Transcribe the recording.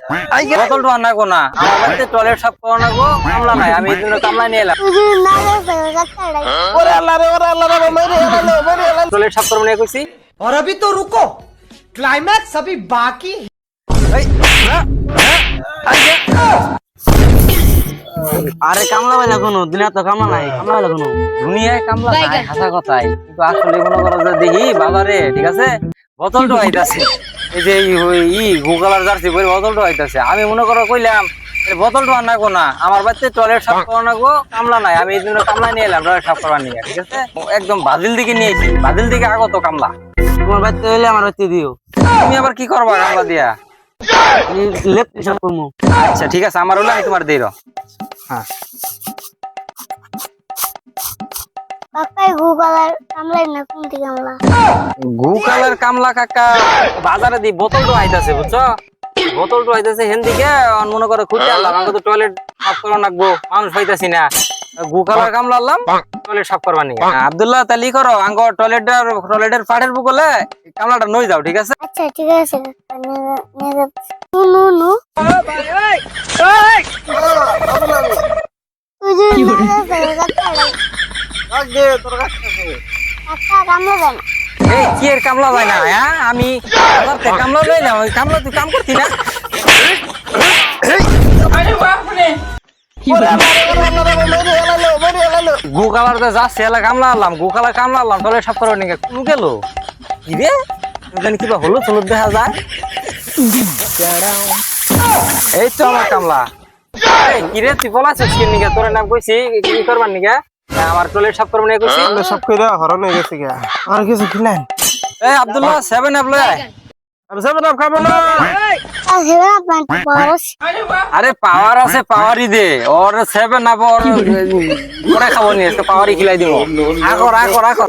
বোতল তো আনা কোনা আমার বাড়িতে টয়লেট সাফ করা না গো কামলা নাই আমি এই জন্য কামলা নিয়ে এলাম ওরে আল্লাহ রে মেরে এলো টয়লেট সাফ করবো নিয়ে কইছি और अभी तो रुको क्लाइमैक्स अभी बाकी है। এই, আরে কামলা বাইলা কোনো দুনিয়া তো কামলা নাই কামলা বাইলা কোনো দুনিয়ায় কামলা নাই হাসা কথাই কিন্তু আসলে মনে করো যে দেখি বাজারে ঠিক আছে বোতলটা আইতাছে এই যে গুগলার জার্সি বই বোতলটা আইতাছে আমি মনে করো কইলাম বোতলটা আনা কোনা আমার বাড়িতে টয়লেট সাফ করা না গো কামলা নাই আমি এই জন্য কামলা নিয়ে এলাম টয়লেট সাফ করা নিয়ে ঠিক আছে একদম বাদিল দিকে নিয়েছি বাদিল দিকে আগত কামলা তোমার বাড়িতে হইলে আমার বাড়িতে দিও তুমি আবার কি করবা কামলা দিয়া লেপ সাফ করবো আচ্ছা ঠিক আছে আমার হলে আমি তোমার দিই হ্যাঁ কাকাই গুগলার কামলাই না কোনটি কামলা গুকালের কামলা কাকা বাজারে দি বোতল তো আইতাছে বুঝছো বোতল তো আইতাছে হেন দিকে মনে করে খুঁজে আনলাম আমাকে তো টয়লেট সাফ করা লাগবো মানুষ পাইতাছি না গুকালের কামলা আনলাম টয়লেট সাফ করবা নিয়ে আব্দুল্লাহ তালি করো আঙ্গ টয়লেটের পাড়ের বুকলে কামলাটা নই যাও ঠিক আছে আচ্ছা ঠিক আছে নিয়ে যাচ্ছি নু নু তুই কাকা কামলা দেন এই কি এর কামলা যায় না হ্যাঁ আমি কামলা লইলাম ওই কামলা তুই কাম করতি না গুকালার তো যাচ্ছে এলা কামলা আনলাম গুকালার কামলা আনলাম টয়লেট সাফ করার নিকে কোন গেল কি রে জানি কিবা হলুদ হলুদ দেখা যায় এই তো আমার কামলা এই কি রে তুই বলাছিস কি নিকে তোর নাম কইছি কি করবার নিকে আমার টয়লেট সাফ করব নিয়ে কইছি সব কইরা হরন হয়ে গেছে গা আর কিছু খিলেন এই আব্দুল্লাহ 7 আপ লয় আমি সব নাম খাবো না হেরা আপনার বস আরে পাওয়ার আছে পাওয়ারই দে ওর 7 আপ ওর পরে খাবো নি আজকে পাওয়ারই খিলাই দিব রাখো